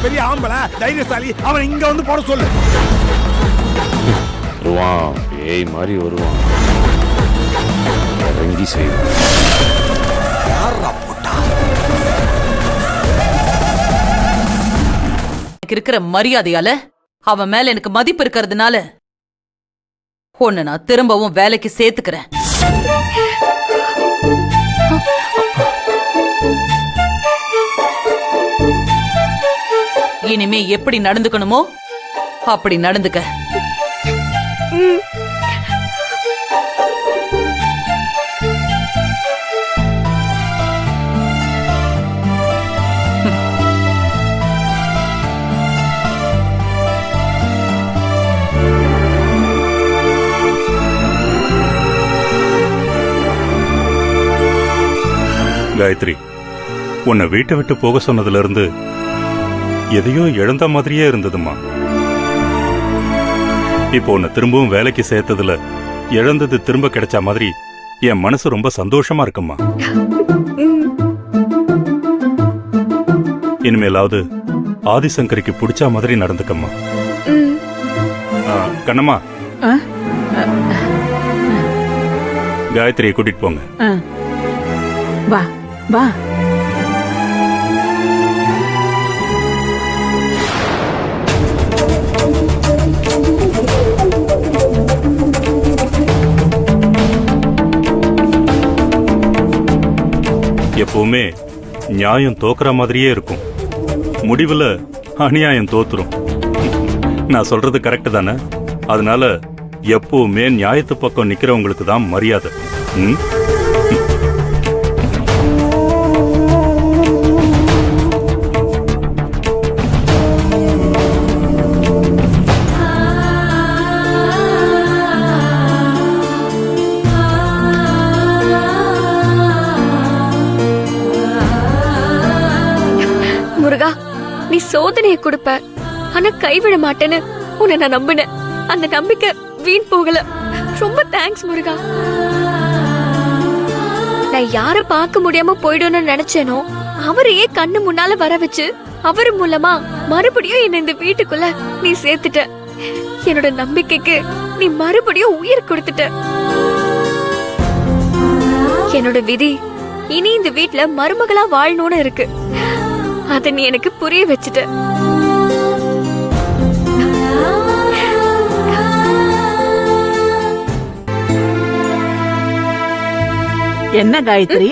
பெரிய ஆம்பளை தைரியசாலி, அவன் இங்க வந்து போட சொல்லு. வருவான், பேய் மாதிரி வருவான், இறங்கி செய்வான். எனக்கு இருக்கிற மரியாதையால அவன் மேல எனக்கு மதிப்பு இருக்கிறதுனால உன்னை நான் திரும்பவும் வேலைக்கு சேர்த்துக்கிறேன். இனிமே எப்படி நடந்துக்கணுமோ அப்படி நடந்துக்க. காயத்ரி, உன்னை வீட்டை விட்டு போக சொன்னதுல இருந்து எதையோ இழந்த மாதிரியே இருந்ததுமா. இப்போ உன்னை திரும்பவும் வேலைக்கு சேர்த்ததுல இழந்தது திரும்ப கிடைச்ச மாதிரி என் மனசு ரொம்ப சந்தோஷமா இருக்குமா. இனிமேலாவது ஆதிசங்கரிக்கு பிடிச்ச மாதிரி நடந்துக்கம்மா. கண்ணம்மா, காயத்ரியை கூட்டிட்டு போங்க. வா வா. எப்பவுமே நியாயம் தோக்குற மாதிரியே இருக்கும், முடிவுல அநியாயம் தோத்துரும். நான் சொல்றது கரெக்ட் தானே? அதனால எப்பவுமே நியாயத்து பக்கம் நிக்கிறவங்களுக்கு தான் மரியாதை. முருகா, நீ சோதனையை கொடுப்ப, ஆனா கைவிட மாட்டேன்னு உன்னை நான் நம்பினேன். அந்த நம்பிக்கை வீண் போகல. ரொம்ப தேங்க்ஸ் முருகா. நான் யார பார்க்க முடியாம போயிடும்னு நினைச்சேனோ அவரையே கண்ணு முன்னால வர வச்சு அவர் மூலமா மறுபடியும் என்ன இந்த வீட்டுக்குள்ள நீ சேர்த்துட்ட. என்னோட நம்பிக்கைக்கு நீ மறுபடியும் உயிர் கொடுத்துட்ட. என்னோட விதி இனி இந்த வீட்டுல மருமகளா வாழணும்னு இருக்கு. அத நீ எனக்கு புரிய வச்சுட்ட. என்ன காயத்ரி,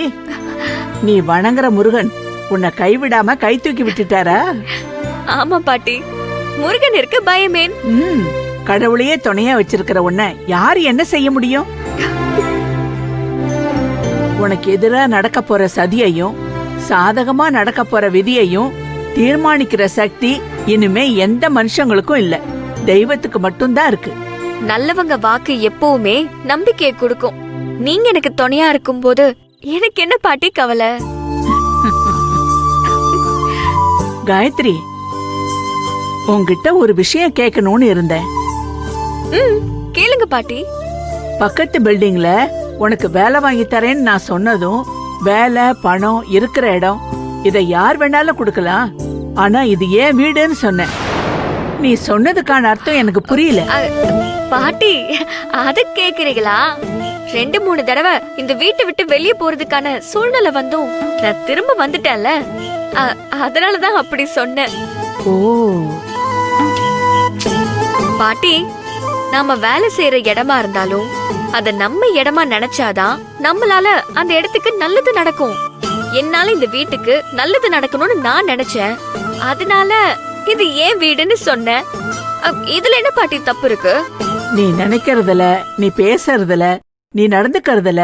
நீ வணங்குற முருகன் உன்னை கைவிடாம கை தூக்கி விட்டுட்டாரா? ஆமா பாட்டி, முருகன் இருக்க பயமேன். கடவுளையே துணையா வச்சிருக்கிற உன்னை யாரு என்ன செய்ய முடியும்? உனக்கு எதிரா நடக்க போற சதியையும் சாதகமா நடக்க போற விதியையும் தீர்மானிக்கிற சக்தி இனிமே எந்த மனுஷங்களுக்கும் இல்ல, தெய்வத்துக்கு மட்டும்தான் இருக்கு. நல்லவங்க வாக்கு எப்பவுமே நம்பிக்கையை கொடுக்கும். நீங்க எனக்கு துணையா இருக்கும் போது எனக்கு என்ன பாட்டி கவலை? காயத்ரி, உன்கிட்ட ஒரு விஷயம் கேட்கணும்னு இருந்தேன். கேளுங்க பாட்டி. பக்கத்து பில்டிங்ல உனக்கு வேலை வாங்கி தரேன்னு நான் சொன்னதும் வேலை பணம் இருக்கிற இடம் இதை யார் வேணாலும் கொடுக்கலாம், ஆனா இது ஏன் வீடுன்னு சொன்ன. நீ சொன்னதுக்கான அர்த்தம் எனக்கு புரியல. பாட்டி, அத கேக்குறீங்களா? 2-3 தடவை இந்த வீட்டை விட்டு வெளியே போறதுக்கான சூழ்நிலை வந்தும் நான் திரும்ப வந்துட்டேன்ல, அதனாலதான் அப்படி சொன்னேன். ஓ பாட்டி, நாம வேலை செய்யற இடமா இருந்தாலும் அத நம்ம இடமா நினைச்சாதான் நம்மளால அந்த இடத்துக்கு நல்லது நடக்கும். என்னால இந்த வீட்டுக்கு நல்லது நடக்கணும்னு நான் நினைச்சேன், அதனால இது ஏன் வீடுன்னு சொன்னேன். இதுல என்ன பாட்டி தப்பு இருக்கு? நீ நினைக்கிறதுல, நீ பேசுறதுல, நீ நடந்துக்கிறதுல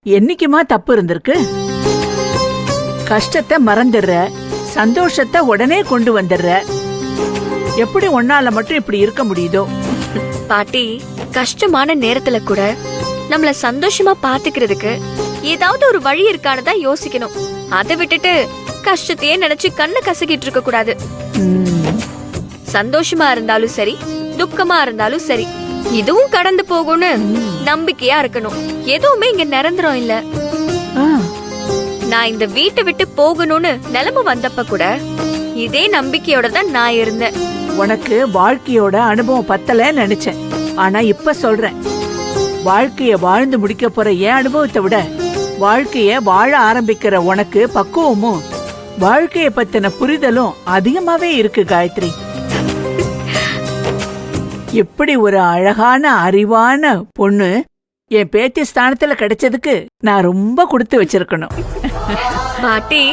என்னைக்குமா தப்பு இருந்திருக்கு? கஷ்டத்தை மறந்துடுற, சந்தோஷத்தை உடனே கொண்டு வந்துடுற. எப்படி உன்னால மட்டும் இப்படி இருக்க முடியுதோ? பாட்டி, கஷ்டமான நேரத்துல கூட நம்மள சந்தோஷமா பாத்துக்கிறதுக்கு ஏதாவது ஒரு வழி இருக்கான்னு தான் யோசிக்கணும். அதை விட்டுட்டு கஷ்டத்தையே நினைச்சு கண்ணை கசக்கிட்டு இருக்க கூடாது. சந்தோஷமா இருந்தாலும் சரி, துக்கமா இருந்தாலும் சரி, இதுவும் கடந்து போகும்னு நம்பிக்கையா இருக்கணும். எதுவுமே இங்க நிரந்தரம் இல்ல. நான் இந்த வீட்டை விட்டு போகணும்னு நிலைமை வந்தப்ப கூட இதே நம்பிக்கையோட தான் நான் இருந்தேன். உனக்கு வாழ்க்கையோட அனுபவம் பத்தலன்னு நினைச்சேன். ஆனா இப்ப சொல்றேன், வாழ்க்கைய வாழ்ந்து முடிக்க போற என் அனுபவத்தை விட வாழ்க்கைய வாழ ஆரம்பிக்கிற உனக்கு பக்குவமும் வாழ்க்கைய பத்தின புரிதலும் அதிகமாவே இருக்கு காயத்ரி. இப்படி ஒரு அழகான அறிவான பொண்ணு என் பேத்தி ஸ்தானத்துல கிடைச்சதுக்கு நான் ரொம்ப கொடுத்து வச்சிருக்கணும். பாட்டி